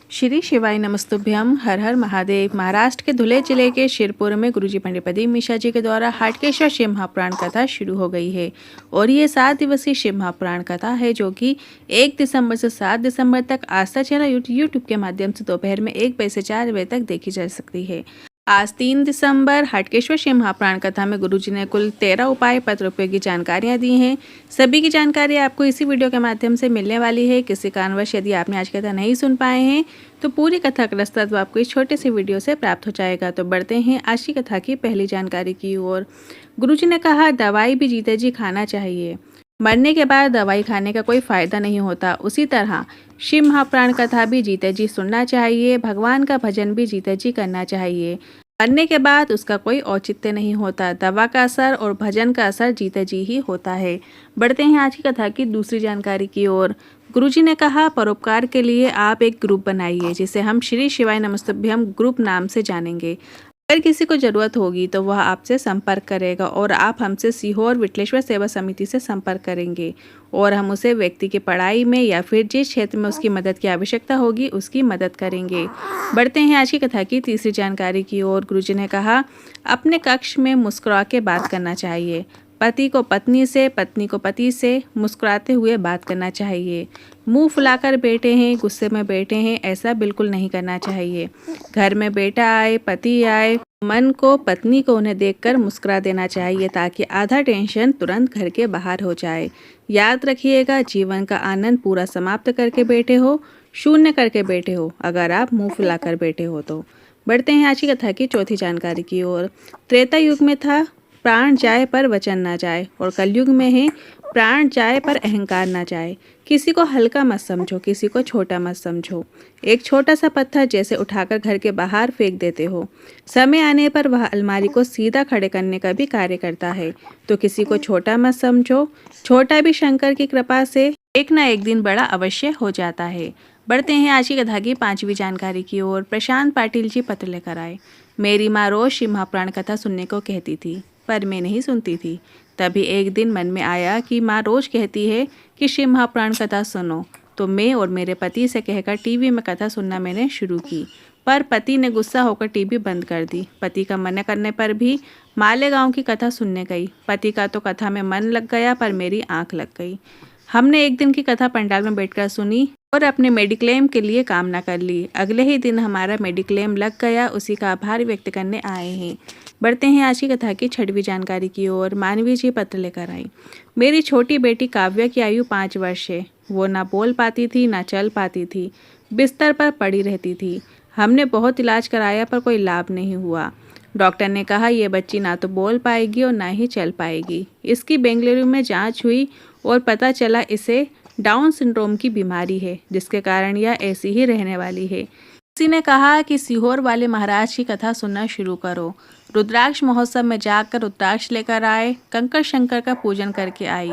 श्री शिवाय नमस्तुभ्यम। हर हर महादेव। महाराष्ट्र के धुले जिले के शिरपुर में गुरुजी पंडित प्रदीप मिश्रा जी के द्वारा हाटकेश्वर शिव महापुराण कथा शुरू हो गई है और ये 7 दिवसीय शिव महापुराण कथा है जो कि 1 दिसंबर से 7 दिसंबर तक आस्था चैनल यूट्यूब के माध्यम से दोपहर में 1 बजे से 4 बजे तक देखी जा सकती है। आज 3 दिसंबर हाटकेश्वर शिव महापुराण कथा में गुरुजी ने कुल 13 उपाय पत्र उपयोगी जानकारियां दी हैं। सभी की जानकारी आपको इसी वीडियो के माध्यम से मिलने वाली है। किसी कारणवश यदि आपने आज कथा नहीं सुन पाए हैं तो पूरी कथा का दस्तावेज आपको इस छोटे से वीडियो से प्राप्त हो जाएगा। तो बढ़ते हैं आज की कथा की पहली जानकारी की ओर। गुरुजी ने कहा, दवाई भी जीते जी खाना चाहिए। मरने के बाद दवाई खाने का कोई फायदा नहीं होता। उसी तरह शिव महापुराण कथा भी जीते जी सुनना चाहिए। भगवान का भजन भी जीते जी करना चाहिए। मरने के बाद उसका कोई औचित्य नहीं होता। दवा का असर और भजन का असर जीते जी ही होता है। बढ़ते हैं आज की कथा की दूसरी जानकारी की ओर। गुरुजी ने कहा, परोपकार के लिए आप एक ग्रुप बनाइए जिसे हम श्री शिवाय नमस्तुभ्यम ग्रुप नाम से जानेंगे। अगर किसी को ज़रूरत होगी तो वह आपसे संपर्क करेगा और आप हमसे सीहोर विठलेश्वर सेवा समिति से संपर्क करेंगे और हम उसे व्यक्ति की पढ़ाई में या फिर जिस क्षेत्र में उसकी मदद की आवश्यकता होगी उसकी मदद करेंगे। बढ़ते हैं आज की कथा की तीसरी जानकारी की ओर। गुरुजी ने कहा, अपने कक्ष में मुस्कुरा के बात करना चाहिए। पति को पत्नी से, पत्नी को पति से मुस्कुराते हुए बात करना चाहिए। मुंह फुलाकर बैठे हैं, गुस्से में बैठे हैं, ऐसा बिल्कुल नहीं करना चाहिए। घर में बेटा आए, पति आए, मन को पत्नी को उन्हें देखकर मुस्कुरा देना चाहिए ताकि आधा टेंशन तुरंत घर के बाहर हो जाए। याद रखिएगा, जीवन का आनंद पूरा समाप्त करके बैठे हो, शून्य करके बैठे हो अगर आप मुंह फुलाकर बैठे हो तो। बढ़ते हैं आज की कथा की चौथी जानकारी की ओर। त्रेता युग में था, प्राण जाए पर वचन ना जाए, और कलयुग में है, प्राण जाए पर अहंकार ना जाए। किसी को हल्का मत समझो, किसी को छोटा मत समझो। एक छोटा सा पत्थर जैसे उठाकर घर के बाहर फेंक देते हो, समय आने पर वह अलमारी को सीधा खड़े करने का भी कार्य करता है। तो किसी को छोटा मत समझो, छोटा भी शंकर की कृपा से एक ना एक दिन बड़ा अवश्य हो जाता है। बढ़ते हैं आज की कथा की पांचवी जानकारी की ओर। प्रशांत पाटिल जी पत्र लेकर आए। मेरी माँ रोज शिव महापुराण कथा सुनने को कहती थी पर मैं नहीं सुनती थी। तभी एक दिन मन में आया कि माँ रोज कहती है कि शिव महापुराण कथा सुनो, तो मैं और मेरे पति से कहकर टीवी में कथा सुनना मैंने शुरू की। पर पति ने गुस्सा होकर टीवी बंद कर दी। पति का मना करने पर भी मालेगांव की कथा सुनने गई। पति का तो कथा में मन लग गया पर मेरी आंख लग गई। हमने एक दिन की कथा पंडाल में बैठकर सुनी और अपने मेडिक्लेम के लिए कामना कर ली। अगले ही दिन हमारा मेडिक्लेम लग गया। उसी का आभार व्यक्त करने आए हैं। बढ़ते हैं आज की कथा की छठवीं जानकारी की ओर। मानवी जी पत्र लेकर आई। मेरी छोटी बेटी काव्या की आयु 5 वर्ष है। वो ना बोल पाती थी ना चल पाती थी, बिस्तर पर पड़ी रहती थी। हमने बहुत इलाज कराया पर कोई लाभ नहीं हुआ। डॉक्टर ने कहा ये बच्ची ना तो बोल पाएगी और ना ही चल पाएगी। इसकी बेंगलुरु में जांच हुई और पता चला इसे डाउन सिंड्रोम की बीमारी है, जिसके कारण यह ऐसी ही रहने वाली है। किसी ने कहा कि सीहोर वाले महाराज की कथा सुनना शुरू करो। रुद्राक्ष महोत्सव में जाकर रुद्राक्ष लेकर आए। कंकर शंकर का पूजन करके आई।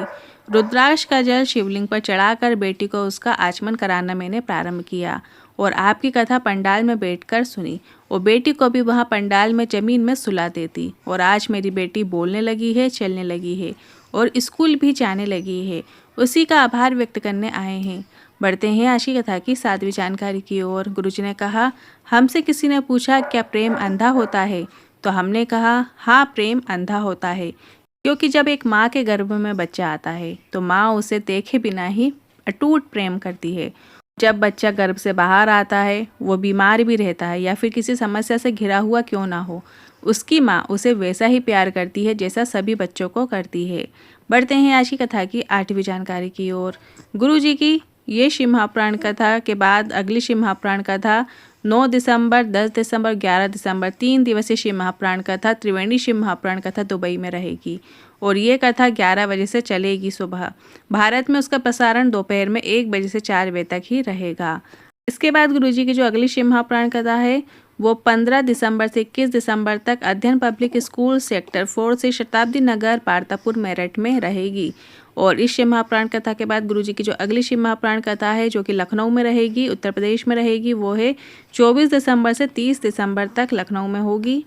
रुद्राक्ष का जल शिवलिंग पर चढ़ाकर बेटी को उसका आचमन कराना मैंने प्रारंभ किया और आपकी कथा पंडाल में बैठकर सुनी और बेटी को भी वहाँ पंडाल में जमीन में सुला देती। और आज मेरी बेटी बोलने लगी है, चलने लगी है और स्कूल भी जाने लगी है। उसी का आभार व्यक्त करने आए हैं। बढ़ते हैं आज की कथा की 7वीं जानकारी की ओर। गुरुजी ने कहा, हमसे किसी ने पूछा क्या प्रेम अंधा होता है? तो हमने कहा हाँ, प्रेम अंधा होता है, क्योंकि जब एक माँ के गर्भ में बच्चा आता है तो माँ उसे देखे बिना ही अटूट प्रेम करती है। जब बच्चा गर्भ से बाहर आता है, वो बीमार भी रहता है या फिर किसी समस्या से घिरा हुआ क्यों ना हो, उसकी माँ उसे वैसा ही प्यार करती है जैसा सभी बच्चों को करती है। बढ़ते हैं आज की कथा की 8वीं जानकारी की ओर। गुरुजी की ये शिव महापुराण कथा के बाद अगली शिव महापुराण कथा 9 दिसंबर, 10 दिसंबर, 11 दिसंबर 3 दिवसीय शिव महापुराण कथा त्रिवेणी शिव महापुराण कथा दुबई में रहेगी और ये कथा 11 बजे से चलेगी सुबह। भारत में उसका प्रसारण दोपहर में 1 बजे से 4 बजे तक ही रहेगा। इसके बाद गुरुजी की जो अगली शिव महापुराण कथा है वो 15 दिसंबर से 21 दिसंबर तक अध्ययन पब्लिक स्कूल सेक्टर 4 से शताब्दी नगर पार्तापुर मेरठ में रहेगी। और इस शिव महापुराण कथा के बाद गुरुजी की जो अगली शिव महापुराण कथा है जो कि लखनऊ में रहेगी, उत्तर प्रदेश में रहेगी, वो है 24 दिसंबर से 30 दिसंबर तक लखनऊ में होगी।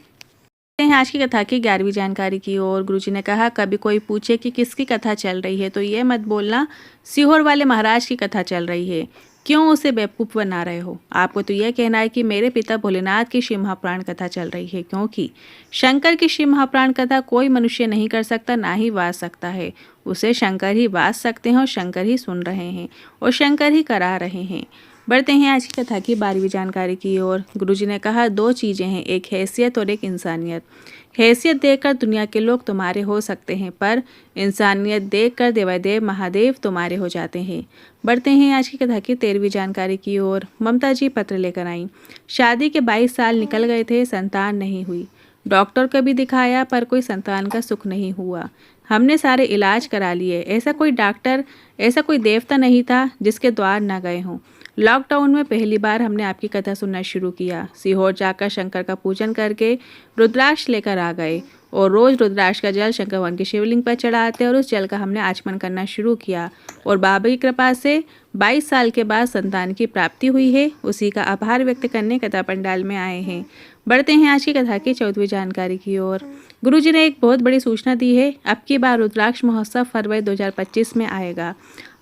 आज की कथा की 11वीं जानकारी की ओर। गुरुजी ने कहा, कभी कोई पूछे कि किसकी कथा चल रही है तो ये मत बोलना सीहोर वाले महाराज की कथा चल रही है। क्यों उसे बेवकूफ़ बना रहे हो? आपको तो यह कहना है कि मेरे पिता भोलेनाथ की शिव महापुराण कथा चल रही है, क्योंकि शंकर की शिव महापुराण कथा कोई मनुष्य नहीं कर सकता, ना ही वाच सकता है। उसे शंकर ही वाच सकते हैं और शंकर ही सुन रहे हैं और शंकर ही करा रहे हैं। बढ़ते हैं आज की कथा की 12वीं जानकारी की ओर। गुरुजी ने कहा, दो चीज़ें हैं, एक हैसियत और एक इंसानियत। हैसियत देखकर दुनिया के लोग तुम्हारे हो सकते हैं, पर इंसानियत देखकर देवादेव महादेव तुम्हारे हो जाते हैं। बढ़ते हैं आज की कथा की 13वीं जानकारी की ओर। ममता जी पत्र लेकर आईं। शादी के 22 साल निकल गए थे, संतान नहीं हुई। डॉक्टर को भी दिखाया पर कोई संतान का सुख नहीं हुआ। हमने सारे इलाज करा लिए, ऐसा कोई डॉक्टर, ऐसा कोई देवता नहीं था जिसके द्वार न गए हों। लॉकडाउन में पहली बार हमने आपकी कथा सुनना शुरू किया। सीहोर जाकर शंकर का पूजन करके रुद्राक्ष लेकर आ गए और रोज़ रुद्राक्ष का जल शंकर भगवान के शिवलिंग पर चढ़ाते और उस जल का हमने आचमन करना शुरू किया और बाबा की कृपा से 22 साल के बाद संतान की प्राप्ति हुई है। उसी का आभार व्यक्त करने कथा पंडाल में आए हैं। बढ़ते हैं आज की कथा की 14वीं जानकारी की ओर। गुरुजी ने एक बहुत बड़ी सूचना दी है। अब की बार रुद्राक्ष महोत्सव फरवरी 2025 में आएगा।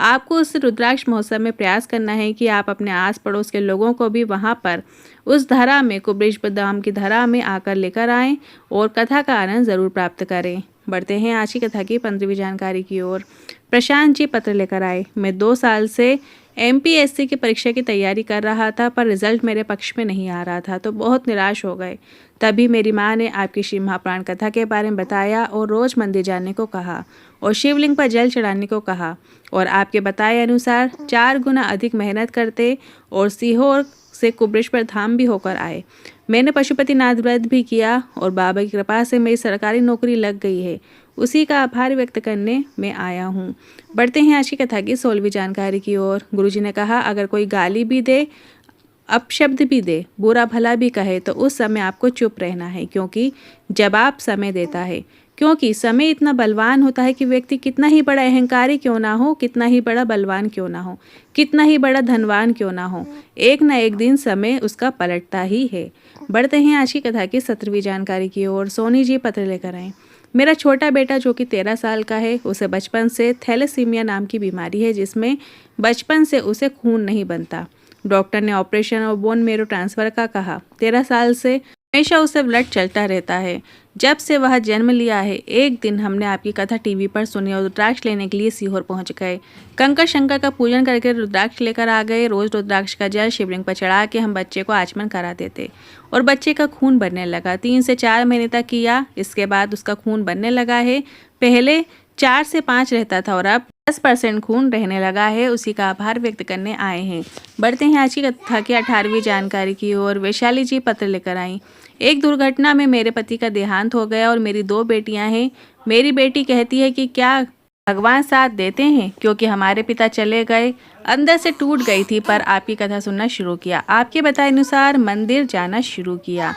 आपको उस रुद्राक्ष महोत्सव में प्रयास करना है कि आप अपने आस पड़ोस के लोगों को भी वहां पर उस धरा में, कुबेश धाम की धरा में आकर लेकर आएं और कथा का आनंद ज़रूर प्राप्त करें। बढ़ते हैं आज की कथा की 15वीं जानकारी की ओर। प्रशांत जी पत्र लेकर आए। मैं 2 साल से MPSC की परीक्षा की तैयारी कर रहा था, पर रिजल्ट मेरे पक्ष में नहीं आ रहा था, तो बहुत निराश हो गए। तभी मेरी माँ ने आपकी शिव महापुराण कथा के बारे में बताया और रोज़ मंदिर जाने को कहा और शिवलिंग पर जल चढ़ाने को कहा और आपके बताए अनुसार 4 गुना अधिक मेहनत करते और सीहोर से कुबेश्वर धाम भी होकर आए। मैंने पशुपतिनाथ व्रत भी किया और बाबा की कृपा से मेरी सरकारी नौकरी लग गई है। उसी का आभार व्यक्त करने में आया हूँ। बढ़ते हैं आज की कथा की 16वीं जानकारी की ओर। गुरुजी ने कहा, अगर कोई गाली भी दे, अपशब्द भी दे, बुरा भला भी कहे, तो उस समय आपको चुप रहना है, क्योंकि जवाब समय देता है। क्योंकि समय इतना बलवान होता है कि व्यक्ति कितना ही बड़ा अहंकारी क्यों ना हो, कितना ही बड़ा बलवान क्यों ना हो, कितना ही बड़ा धनवान क्यों ना हो, एक न एक दिन समय उसका पलटता ही है। बढ़ते हैं आज की कथा की 17वीं जानकारी की ओर। सोनी जी पत्र लेकर आए। मेरा छोटा बेटा जो कि 13 साल का है, उसे बचपन से थैलेसीमिया नाम की बीमारी है, जिसमें बचपन से उसे खून नहीं बनता। डॉक्टर ने ऑपरेशन और बोन मेरो ट्रांसफ़र का कहा। 13 साल से हमेशा उसे ब्लड चलता रहता है। जब से वह जन्म लिया है, एक दिन हमने आपकी कथा टीवी पर सुनी और रुद्राक्ष लेने के लिए सीहोर पहुंच गए। कंकर शंकर का पूजन करके रुद्राक्ष लेकर आ गए। रोज़ रुद्राक्ष का जल शिवलिंग पर चढ़ा के हम बच्चे को आचमन करा देते और बच्चे का खून बनने लगा। 3 से 4 महीने तक किया, इसके बाद उसका खून बनने लगा है। पहले 4 से 5 रहता था और अब 10% खून रहने लगा है। उसी का आभार व्यक्त करने आए हैं। बढ़ते हैं आज की कथा की 18वीं जानकारी की ओर। वैशाली जी पत्र लेकर आई। एक दुर्घटना में मेरे पति का देहांत हो गया और मेरी 2 बेटियां हैं। मेरी बेटी कहती है कि क्या भगवान साथ देते हैं, क्योंकि हमारे पिता चले गए। अंदर से टूट गई थी, पर आपकी कथा सुनना शुरू किया। आपके बताए अनुसार मंदिर जाना शुरू किया।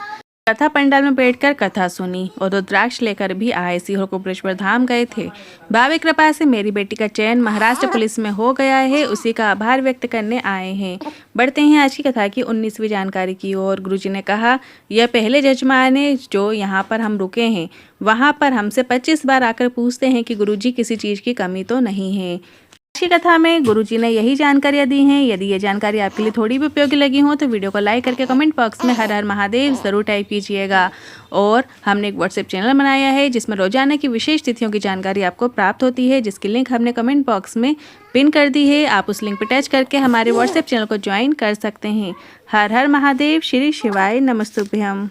कथा पंडाल में बैठकर कथा सुनी और रुद्राक्ष लेकर भी आए। सीहोर कुबेश्वर धाम गए थे। बाबा कृपा से मेरी बेटी का चयन महाराष्ट्र पुलिस में हो गया है। उसी का आभार व्यक्त करने आए हैं। बढ़ते हैं आज की कथा की 19वीं जानकारी की ओर। गुरुजी ने कहा, यह पहले जजमाने जो यहाँ पर हम रुके हैं, वहाँ पर हमसे 25 बार आकर पूछते हैं कि गुरुजी किसी चीज़ की कमी तो नहीं है। आज की कथा में गुरुजी ने यही जानकारियाँ दी हैं। यदि ये जानकारी आपके लिए थोड़ी भी उपयोगी लगी हो तो वीडियो को लाइक करके कमेंट बॉक्स में हर हर महादेव ज़रूर टाइप कीजिएगा। और हमने एक व्हाट्सएप चैनल बनाया है जिसमें रोजाना की विशेष तिथियों की जानकारी आपको प्राप्त होती है, जिसकी लिंक हमने कमेंट बॉक्स में पिन कर दी है। आप उस लिंक पर टच करके हमारे व्हाट्सएप चैनल को ज्वाइन कर सकते हैं। हर हर महादेव, श्री शिवाय नमस्तुभ्यम।